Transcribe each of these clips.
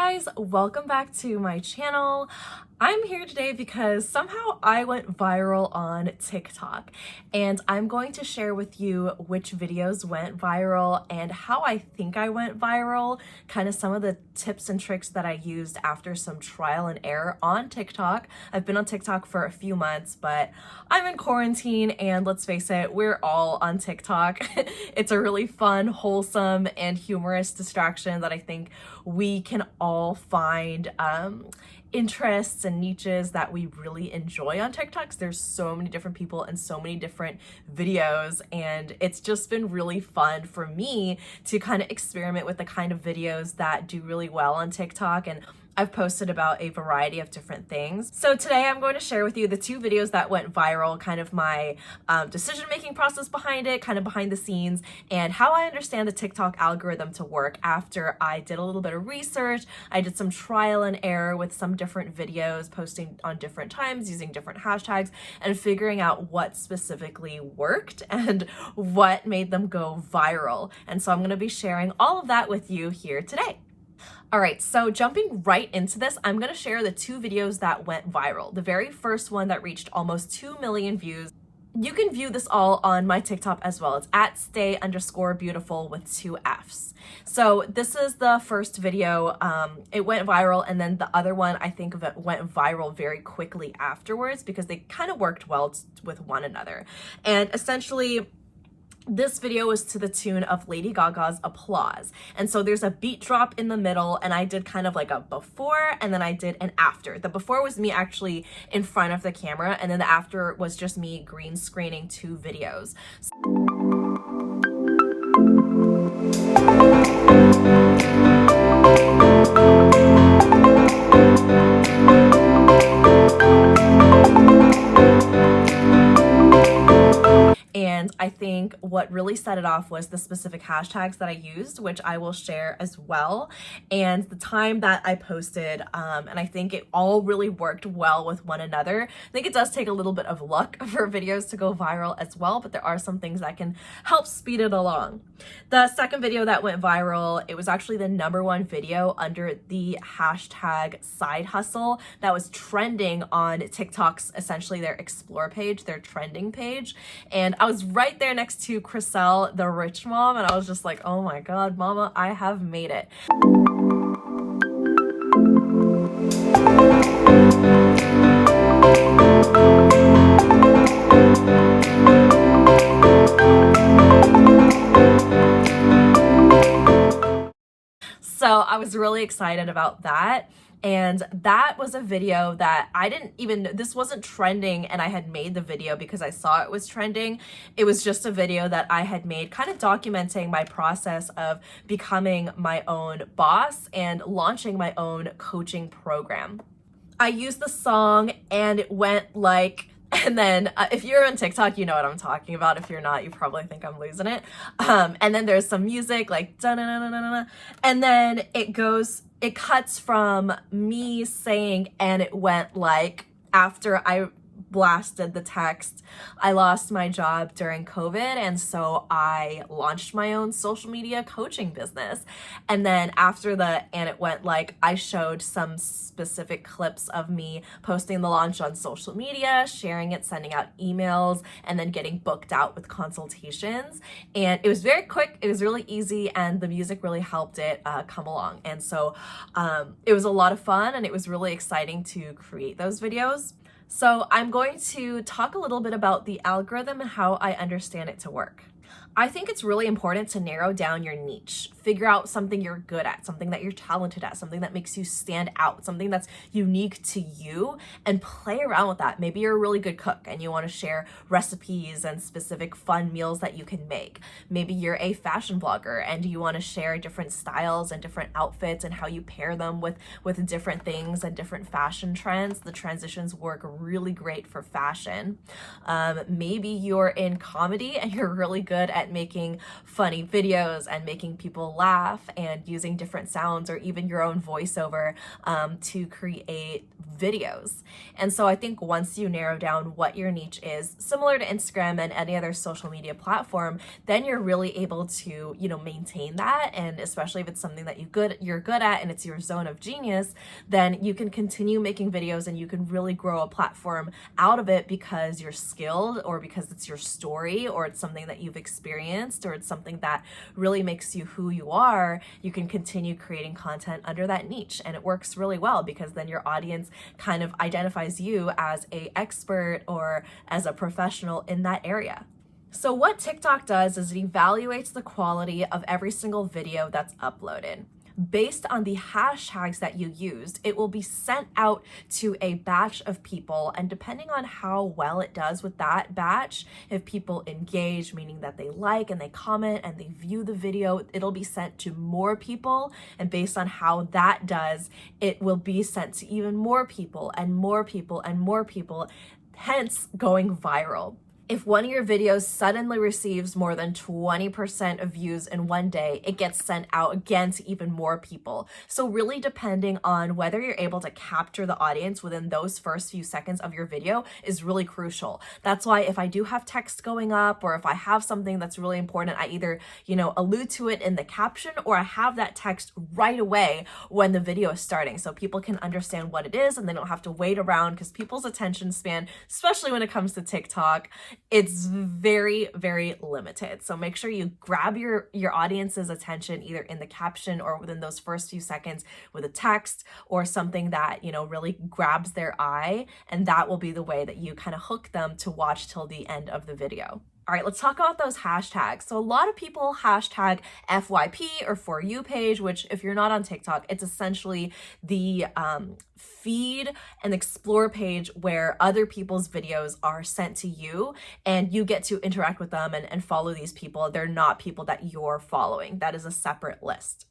guys, welcome back to my channel. I'm here today because somehow I went viral on TikTok, and I'm going to share with you which videos went viral and how I think I went viral, kind of some of the tips and tricks that I used after some trial and error on TikTok. I've been on TikTok for a few months, but I'm in quarantine, and let's face it, we're all on TikTok. It's a really fun, wholesome, and humorous distraction that I think we can all find interests and niches that we really enjoy on TikTok. There's so many different people and so many different videos, and it's just been really fun for me to kind of experiment with the kind of videos that do really well on TikTok, and I've posted about a variety of different things. So today I'm going to share with you the two videos that went viral, kind of my decision-making process behind it, kind of behind the scenes, and how I understand the TikTok algorithm to work after I did a little bit of research. I did some trial and error with some different videos, posting on different times, using different hashtags, and figuring out what specifically worked and what made them go viral. And so I'm going to be sharing all of that with you here today. All right, so jumping right into this, I'm gonna share the two videos that went viral. The very first one that reached almost 2 million views. You can view this all on my TikTok as well. It's at stay_beautiful with 2 Fs. So this is the first video. It went viral, and then the other one I think of it went viral very quickly afterwards because they kind of worked well with one another. And essentially, this video was to the tune of Lady Gaga's Applause. And so there's a beat drop in the middle, and I did kind of like a before and then I did an after. The before was me actually in front of the camera, and then the after was just me green screening 2 videos. And I think what really set it off was the specific hashtags that I used, which I will share as well, and the time that I posted, and I think it all really worked well with one another. I think it does take a little bit of luck for videos to go viral as well, but there are some things that can help speed it along. The second video that went viral, it was actually the #1 video under the hashtag side hustle that was trending on TikTok's, essentially their explore page, their trending page, and I was right there next to Chriselle, the rich mom, and I was just like, oh my god, mama, I have made it. So I was really excited about that. And that was a video that I didn't even, this wasn't trending and I had made the video because I saw it was trending. It was just a video that I had made kind of documenting my process of becoming my own boss and launching my own coaching program. I used the song and it went like, and then if you're on TikTok, you know what I'm talking about. If you're not, you probably think I'm losing it. And then there's some music like da-na-na-na-na-na, and then it cuts from me saying, and it went like, after I blasted the text, I lost my job during COVID, and so I launched my own social media coaching business. And then after the and it went like, I showed some specific clips of me posting the launch on social media, sharing it, sending out emails, and then getting booked out with consultations. And it was very quick, it was really easy, and the music really helped it come along. And so it was a lot of fun, and it was really exciting to create those videos. So I'm going to talk a little bit about the algorithm and how I understand it to work. I think it's really important to narrow down your niche, figure out something you're good at, something that you're talented at, something that makes you stand out, something that's unique to you, and play around with that. Maybe you're a really good cook and you want to share recipes and specific fun meals that you can make. Maybe you're a fashion blogger and you want to share different styles and different outfits and how you pair them with different things and different fashion trends. The transitions work really great for fashion. Maybe you're in comedy and you're really good at making funny videos and making people laugh and using different sounds or even your own voiceover to create videos. And so I think once you narrow down what your niche is, similar to Instagram and any other social media platform, then you're really able to, maintain that. And especially if it's something that you're good at and it's your zone of genius, then you can continue making videos and you can really grow a platform out of it because you're skilled, or because it's your story, or it's something that you've experienced, or it's something that really makes you who you are. You can continue creating content under that niche, and it works really well because then your audience kind of identifies you as an expert or as a professional in that area. So what TikTok does is it evaluates the quality of every single video that's uploaded. Based on the hashtags that you used, it will be sent out to a batch of people, and depending on how well it does with that batch, if people engage, meaning that they like and they comment and they view the video, it'll be sent to more people, and based on how that does, it will be sent to even more people and more people and more people, hence going viral. If one of your videos suddenly receives more than 20% of views in one day, it gets sent out again to even more people. So really depending on whether you're able to capture the audience within those first few seconds of your video is really crucial. That's why if I do have text going up, or if I have something that's really important, I either, allude to it in the caption, or I have that text right away when the video is starting so people can understand what it is and they don't have to wait around, because people's attention span, especially when it comes to TikTok, it's very, very limited. So make sure you grab your audience's attention either in the caption or within those first few seconds with a text or something that, really grabs their eye. And that will be the way that you kind of hook them to watch till the end of the video. All right, let's talk about those hashtags. So a lot of people hashtag FYP or For You page, which if you're not on TikTok, it's essentially the feed and explore page where other people's videos are sent to you and you get to interact with them and follow these people. They're not people that you're following. That is a separate list.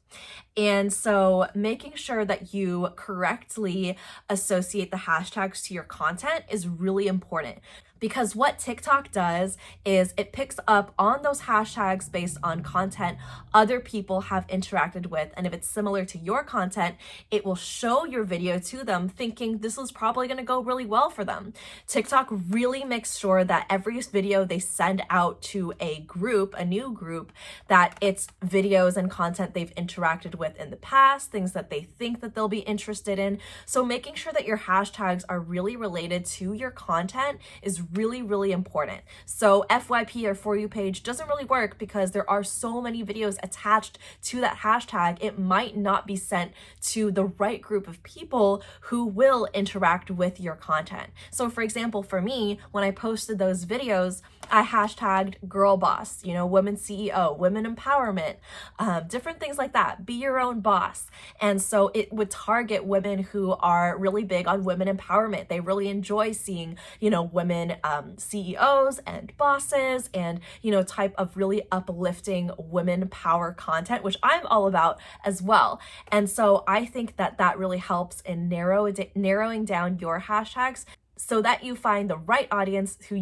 And so making sure that you correctly associate the hashtags to your content is really important, because what TikTok does is it picks up on those hashtags based on content other people have interacted with. And if it's similar to your content, it will show your video to them thinking this is probably going to go really well for them. TikTok really makes sure that every video they send out to a group, a new group, that it's videos and content they've interacted with in the past, things that they think that they'll be interested in. So making sure that your hashtags are really related to your content is really, really important. So FYP or For You page doesn't really work because there are so many videos attached to that hashtag. It might not be sent to the right group of people who will interact with your content. So for example, for me, when I posted those videos, I hashtagged girl boss, women CEO, women empowerment, different things like that. Be your own boss. And so it would target women who are really big on women empowerment. They really enjoy seeing, women CEOs and bosses and, type of really uplifting women power content, which I'm all about as well. And so I think that that really helps in narrowing down your hashtags so that you find the right audience who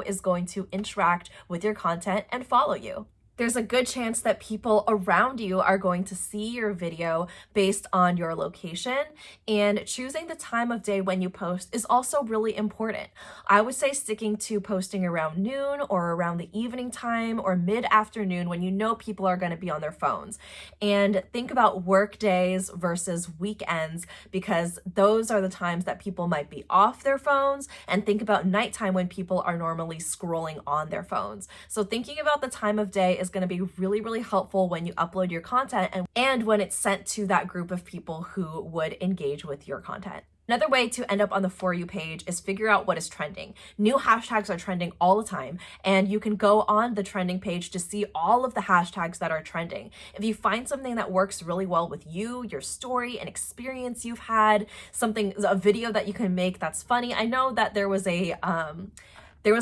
is going to interact with your content and follow you. There's a good chance that people around you are going to see your video based on your location, and choosing the time of day when you post is also really important. I would say sticking to posting around noon or around the evening time or mid-afternoon when people are going to be on their phones. And think about work days versus weekends, because those are the times that people might be off their phones, and think about nighttime when people are normally scrolling on their phones. So thinking about the time of day is going to be really, really helpful when you upload your content and when it's sent to that group of people who would engage with your content. Another way to end up on the For You page is figure out what is trending. New hashtags are trending all the time, and you can go on the trending page to see all of the hashtags that are trending. If you find something that works really well with you, your story, an experience you've had, a video that you can make that's funny. I know that there was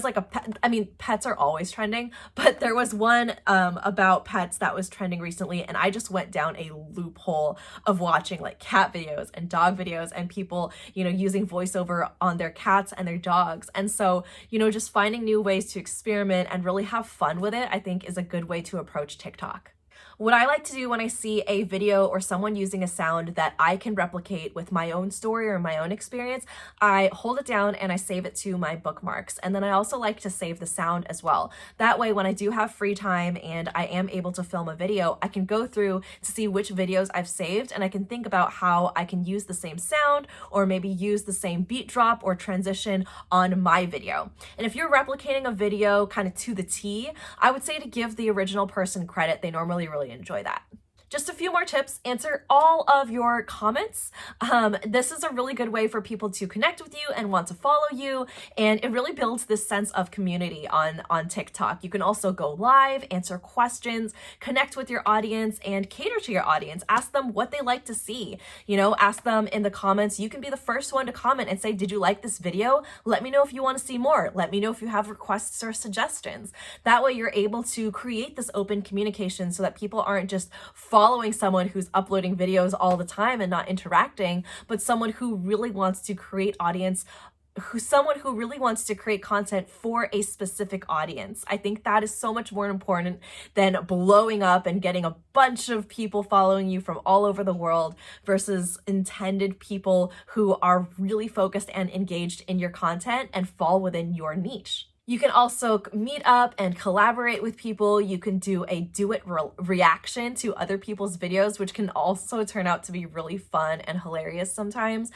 like a pet, pets are always trending, but there was one about pets that was trending recently, and I just went down a loophole of watching like cat videos and dog videos and people, using voiceover on their cats and their dogs. And so, just finding new ways to experiment and really have fun with it, I think is a good way to approach TikTok. What I like to do when I see a video or someone using a sound that I can replicate with my own story or my own experience, I hold it down and I save it to my bookmarks. And then I also like to save the sound as well. That way, when I do have free time and I am able to film a video, I can go through to see which videos I've saved, and I can think about how I can use the same sound or maybe use the same beat drop or transition on my video. And if you're replicating a video kind of to the T, I would say to give the original person credit. They normally really enjoy that. Just a few more tips. Answer all of your comments. This is a really good way for people to connect with you and want to follow you. And it really builds this sense of community on TikTok. You can also go live, answer questions, connect with your audience, and cater to your audience. Ask them what they like to see. You know, ask them in the comments. You can be the first one to comment and say, did you like this video? Let me know if you want to see more. Let me know if you have requests or suggestions. That way you're able to create this open communication so that people aren't just following someone who's uploading videos all the time and not interacting, but someone who really wants to create someone who really wants to create content for a specific audience. I think that is so much more important than blowing up and getting a bunch of people following you from all over the world versus intended people who are really focused and engaged in your content and fall within your niche. You can also meet up and collaborate with people. You can do a reaction to other people's videos, which can also turn out to be really fun and hilarious sometimes.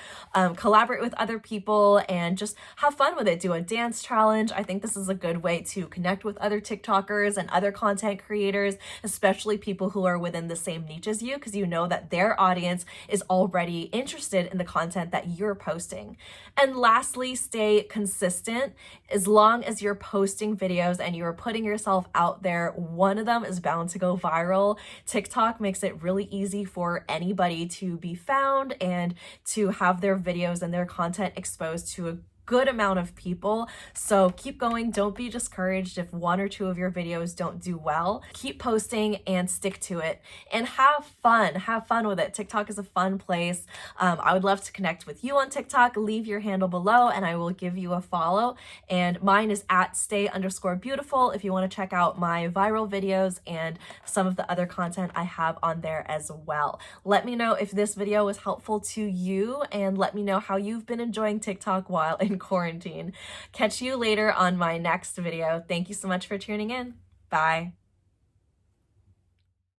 Collaborate with other people and just have fun with it. Do a dance challenge. I think this is a good way to connect with other TikTokers and other content creators, especially people who are within the same niche as you, because you know that their audience is already interested in the content that you're posting. And lastly, stay consistent. As long as you're posting videos and you're putting yourself out there, one of them is bound to go viral. TikTok makes it really easy for anybody to be found and to have their videos and their content exposed to a good amount of people. So keep going. Don't be discouraged if one or two of your videos don't do well. Keep posting and stick to it and have fun. Have fun with it. TikTok is a fun place. I would love to connect with you on TikTok. Leave your handle below and I will give you a follow. And mine is at stay_beautiful if you want to check out my viral videos and some of the other content I have on there as well. Let me know if this video was helpful to you and let me know how you've been enjoying TikTok while in quarantine. Catch you later on my next video. Thank you so much for tuning in. Bye.